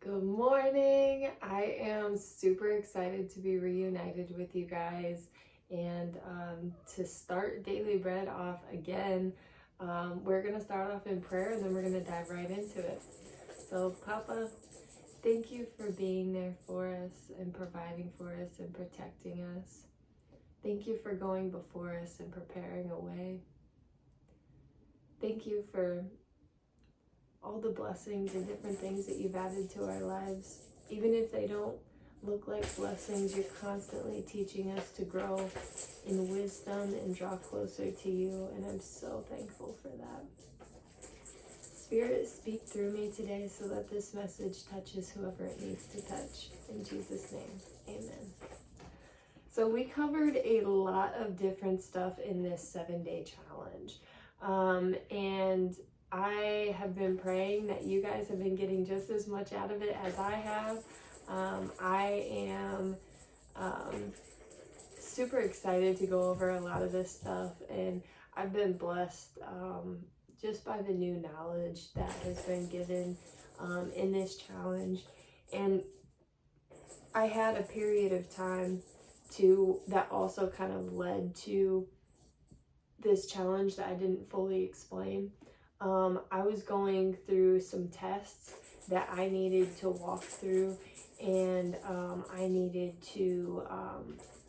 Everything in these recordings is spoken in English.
Good morning. I am super excited to be reunited with you guys and to start Daily Bread off again. We're going to start off in prayer and then we're going to dive right into it. So, Papa, thank you for being there for us and providing for us and protecting us. Thank you for going before us and preparing a way. Thank you for all the blessings and different things that you've added to our lives. Even if they don't look like blessings, you're constantly teaching us to grow in wisdom and draw closer to you, and I'm so thankful for that. Spirit, speak through me today so that this message touches whoever it needs to touch. In Jesus' name, amen. So we covered a lot of different stuff in this 7-day challenge. And I have been praying that you guys have been getting just as much out of it as I have. I am super excited to go over a lot of this stuff, and I've been blessed just by the new knowledge that has been given in this challenge. And I had a period of time that also kind of led to this challenge that I didn't fully explain. I was going through some tests that I needed to walk through, and I needed to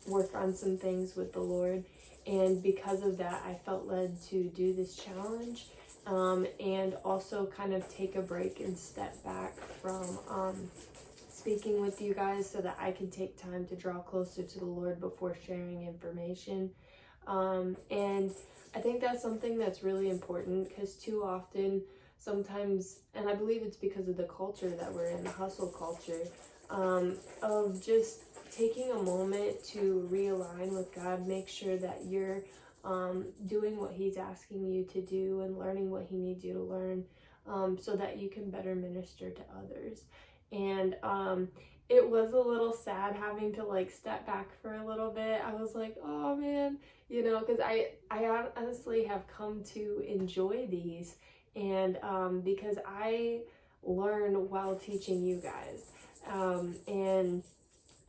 work on some things with the Lord. And because of that, I felt led to do this challenge and also kind of take a break and step back from speaking with you guys so that I can take time to draw closer to the Lord before sharing information. And I think that's something that's really important, because too often, sometimes, and I believe it's because of the culture that we're in, the hustle culture, of just taking a moment to realign with God, make sure that you're doing what He's asking you to do and learning what He needs you to learn, so that you can better minister to others. And it was a little sad having to step back for a little bit. I was like, oh man, because I honestly have come to enjoy these, and because I learn while teaching you guys, and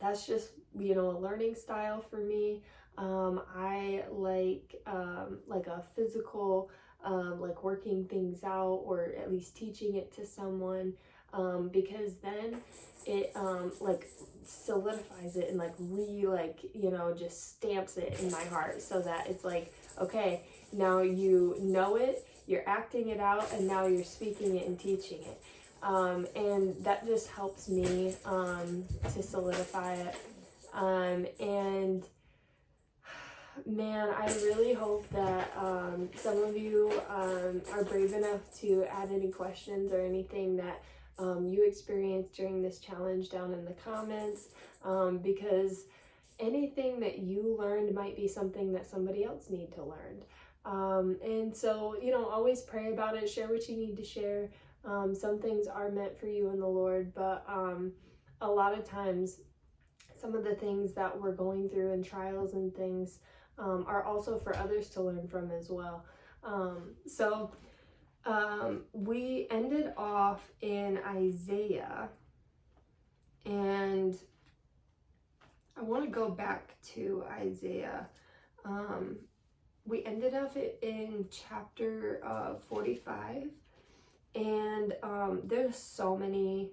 that's just a learning style for me. I like a physical, working things out, or at least teaching it to someone, because then it solidifies it and just stamps it in my heart, so that it's like, okay, now you know it, you're acting it out, and now you're speaking it and teaching it, and that just helps me to solidify it. And man, I really hope that some of you are brave enough to add any questions or anything that you experienced during this challenge down in the comments, because anything that you learned might be something that somebody else need to learn. And so, always pray about it, share what you need to share. Some things are meant for you and the Lord, but a lot of times some of the things that we're going through and trials and things are also for others to learn from as well. So we ended off in Isaiah, and I want to go back to Isaiah. We ended up in chapter 45, and there's so many.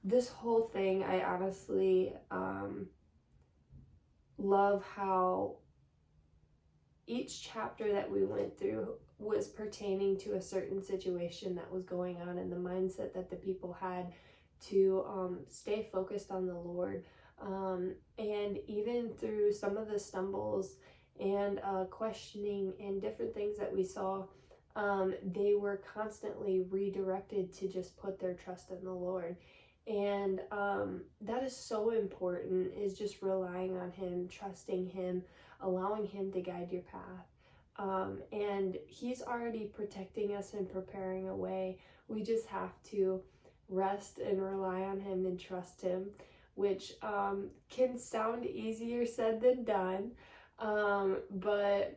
This whole thing, I honestly love how each chapter that we went through was pertaining to a certain situation that was going on, and the mindset that the people had to stay focused on the Lord. And even through some of the stumbles and questioning and different things that we saw, they were constantly redirected to just put their trust in the Lord. And that is so important, is just relying on Him, trusting Him, allowing Him to guide your path. And He's already protecting us and preparing a way. We just have to rest and rely on Him and trust Him, which can sound easier said than done. But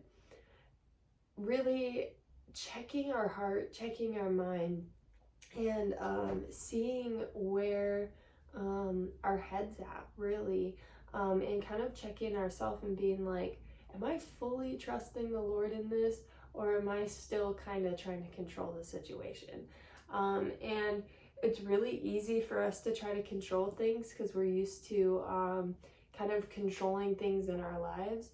really checking our heart, checking our mind, and seeing where our head's at, really, and kind of checking ourselves and being like, am I fully trusting the Lord in this, or am I still kind of trying to control the situation? And it's really easy for us to try to control things because we're used to kind of controlling things in our lives.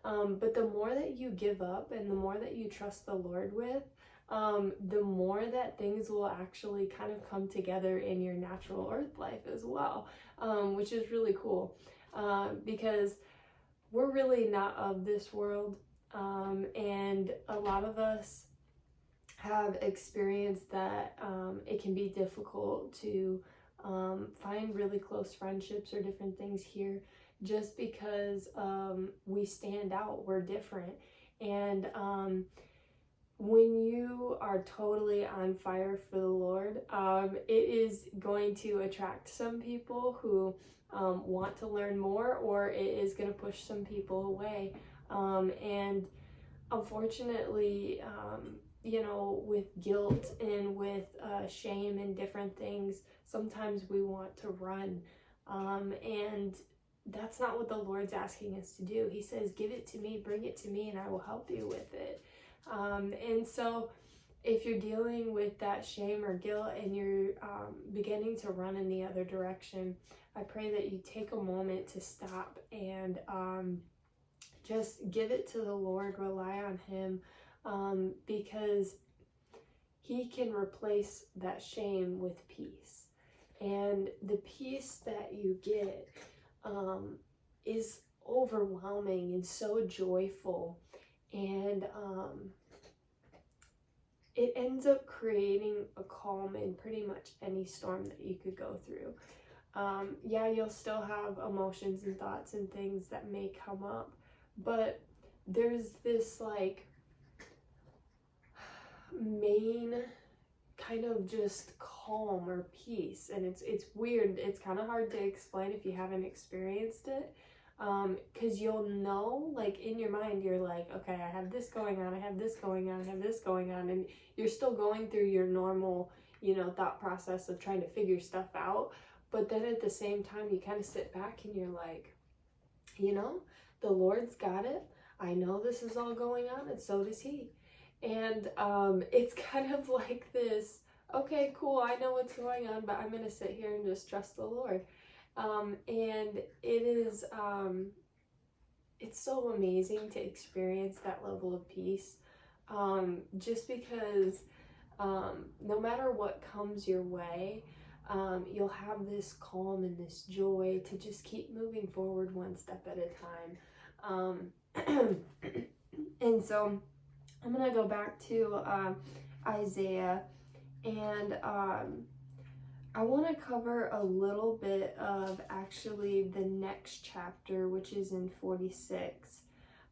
But the more that you give up and the more that you trust the Lord with, the more that things will actually kind of come together in your natural earth life as well, which is really cool, because we're really not of this world, and a lot of us have experienced that it can be difficult to find really close friendships or different things here, just because we stand out, we're different. And when you are totally on fire for the Lord, it is going to attract some people who want to learn more, or it is going to push some people away. And unfortunately, with guilt and with shame and different things, sometimes we want to run. And that's not what the Lord's asking us to do. He says, give it to me, bring it to me, and I will help you with it. And so if you're dealing with that shame or guilt and you're beginning to run in the other direction, I pray that you take a moment to stop and just give it to the Lord, rely on Him, because He can replace that shame with peace. And the peace that you get is overwhelming and so joyful. And it ends up creating a calm in pretty much any storm that you could go through. Yeah, you'll still have emotions and thoughts and things that may come up, but there's this like main kind of just calm or peace, and it's weird. It's kind of hard to explain if you haven't experienced it, because you'll know, like in your mind, you're like, okay, I have this going on, I have this going on, I have this going on, and you're still going through your normal, thought process of trying to figure stuff out. But then at the same time, you kind of sit back and you're like, the Lord's got it. I know this is all going on, and so does He. And it's kind of like this, okay, cool, I know what's going on, but I'm going to sit here and just trust the Lord. And it is, it's so amazing to experience that level of peace, just because no matter what comes your way, you'll have this calm and this joy to just keep moving forward one step at a time. And so I'm going to go back to Isaiah, and I want to cover a little bit of actually the next chapter, which is in 46.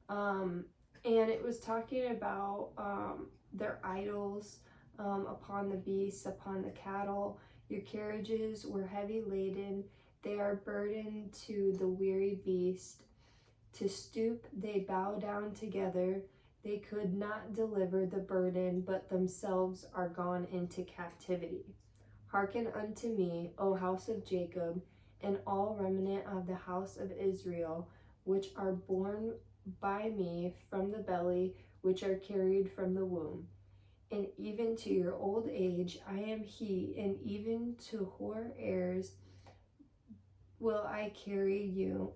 And it was talking about their idols upon the beasts, upon the cattle. Your carriages were heavy laden. They are burdened to the weary beast. To stoop, they bow down together. They could not deliver the burden, but themselves are gone into captivity. Hearken unto me, O house of Jacob, and all remnant of the house of Israel, which are born by me from the belly, which are carried from the womb. And even to your old age I am He, and even to hoar heirs will I carry you.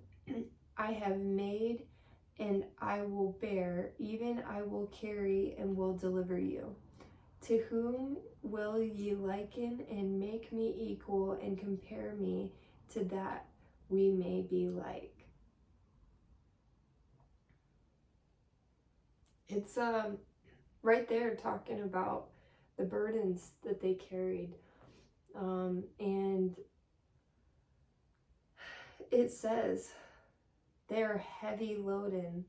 I have made, and I will bear, even I will carry and will deliver you. To whom will ye liken and make me equal and compare me to that we may be like? It's right there talking about the burdens that they carried, and it says they are heavy loaden,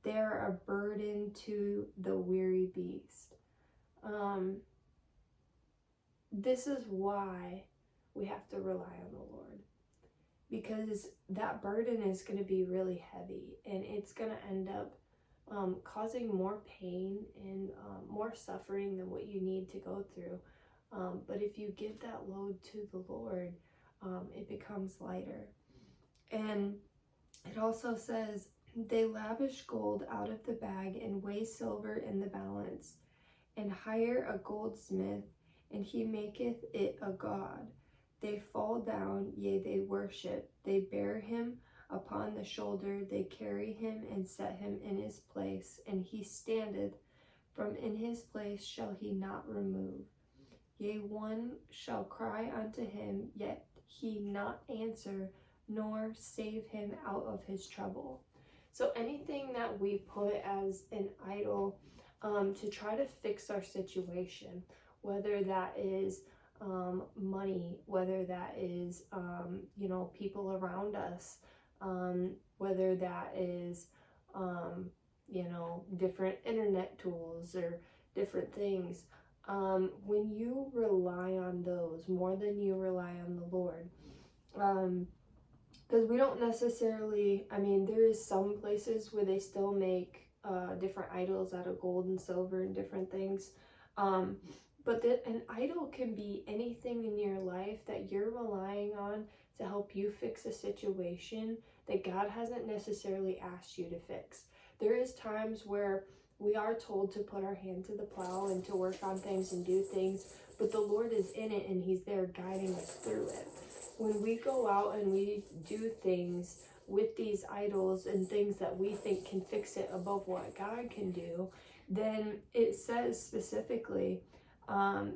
they are a burden to the weary beast. This is why we have to rely on the Lord, because that burden is going to be really heavy, and it's going to end up causing more pain and more suffering than what you need to go through. But if you give that load to the Lord, it becomes lighter. And it also says, they lavish gold out of the bag and weigh silver in the balance, and hire a goldsmith, and he maketh it a god. They fall down, yea, they worship. They bear him upon the shoulder, they carry him and set him in his place, and he standeth, from in his place shall he not remove. Yea, one shall cry unto him, yet he not answer, nor save him out of his trouble. So anything that we put as an idol to try to fix our situation, whether that is money, whether that is people around us, whether that is different internet tools or different things, when you rely on those more than you rely on the Lord, because we don't necessarily, there is some places where they still make different idols out of gold and silver and different things, but an idol can be anything in your life that you're relying on to help you fix a situation that God hasn't necessarily asked you to fix. There is times where we are told to put our hand to the plow and to work on things and do things, but the Lord is in it and he's there guiding us through it. When we go out and we do things with these idols and things that we think can fix it above what God can do, then it says specifically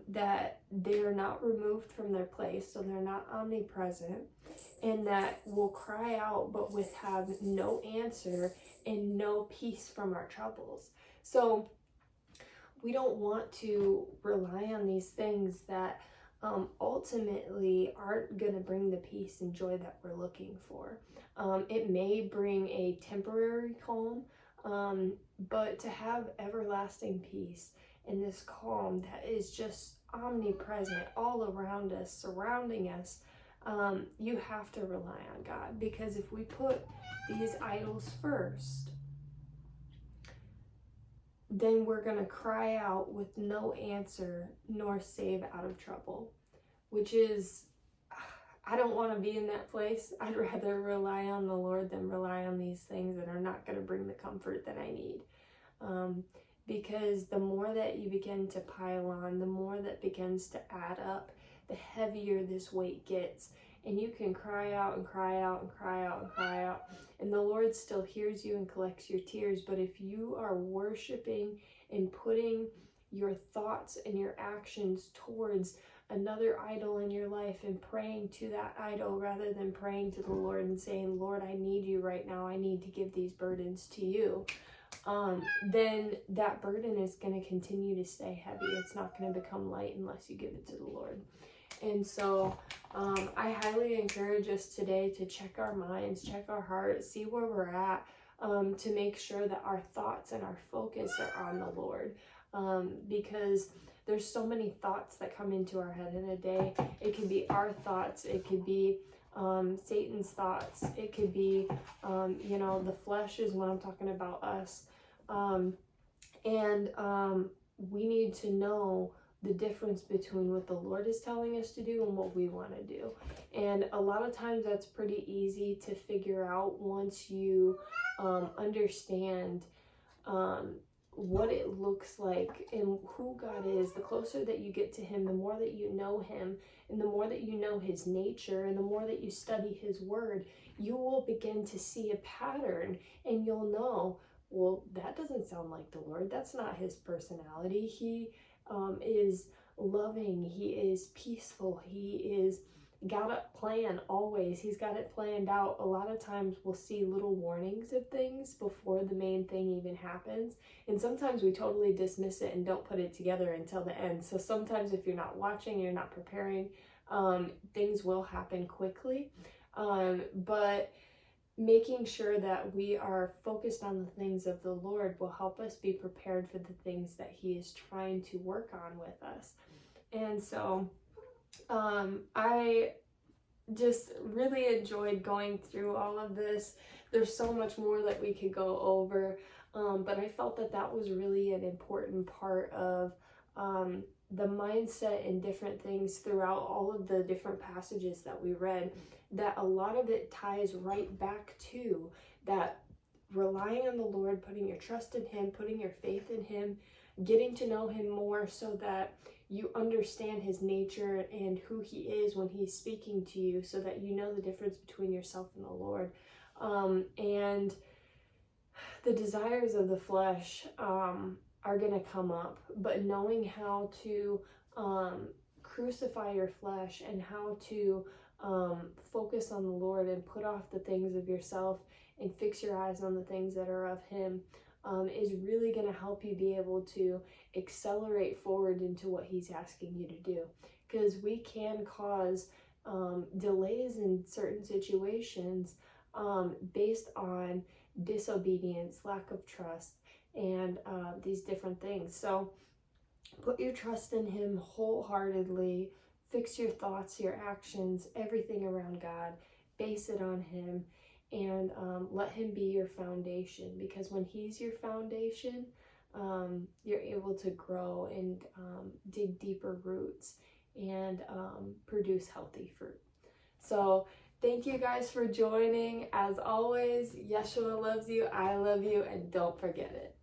that they are not removed from their place, so they're not omnipresent, and that will cry out but with have no answer and no peace from our troubles. So we don't want to rely on these things that ultimately aren't going to bring the peace and joy that we're looking for. It may bring a temporary calm, but to have everlasting peace and this calm that is just omnipresent all around us, surrounding us, you have to rely on God, because if we put these idols first, then we're going to cry out with no answer nor save out of trouble, which is, I don't want to be in that place. I'd rather rely on the Lord than rely on these things that are not going to bring the comfort that I need. Because the more that you begin to pile on, the more that begins to add up, the heavier this weight gets. And you can cry out and cry out and cry out and cry out, and the Lord still hears you and collects your tears. But if you are worshiping and putting your thoughts and your actions towards another idol in your life and praying to that idol rather than praying to the Lord and saying, Lord, I need you right now, I need to give these burdens to you, then that burden is going to continue to stay heavy. It's not going to become light unless you give it to the Lord. And so I highly encourage us today to check our minds, check our hearts, see where we're at, to make sure that our thoughts and our focus are on the Lord, because there's so many thoughts that come into our head in a day. It could be our thoughts, it could be Satan's thoughts, it could be the flesh is when I'm talking about us, we need to know the difference between what the Lord is telling us to do and what we want to do. And a lot of times that's pretty easy to figure out once you understand what it looks like and who God is. The closer that you get to him, the more that you know him, and the more that you know his nature, and the more that you study his word, you will begin to see a pattern, and you'll know, well, that doesn't sound like the Lord. That's not his personality. He is loving, he is peaceful, he is got a plan always, he's got it planned out. A lot of times we'll see little warnings of things before the main thing even happens, and sometimes we totally dismiss it and don't put it together until the end. So sometimes if you're not watching, you're not preparing, things will happen quickly, but making sure that we are focused on the things of the Lord will help us be prepared for the things that he is trying to work on with us. And so I just really enjoyed going through all of this. There's so much more that we could go over, but I felt that that was really an important part of the mindset and different things throughout all of the different passages that we read, that a lot of it ties right back to that relying on the Lord, putting your trust in Him, putting your faith in Him, getting to know Him more so that you understand His nature and who He is when He's speaking to you, so that you know the difference between yourself and the Lord. And the desires of the flesh are going to come up, but knowing how to crucify your flesh and how to focus on the Lord and put off the things of yourself and fix your eyes on the things that are of Him is really going to help you be able to accelerate forward into what He's asking you to do. Because we can cause delays in certain situations based on disobedience, lack of trust, and these different things. So put your trust in Him wholeheartedly. Fix your thoughts, your actions, everything around God. Base it on Him, and let Him be your foundation. Because when He's your foundation, you're able to grow and dig deeper roots and produce healthy fruit. So thank you guys for joining. As always, Yeshua loves you, I love you, and don't forget it.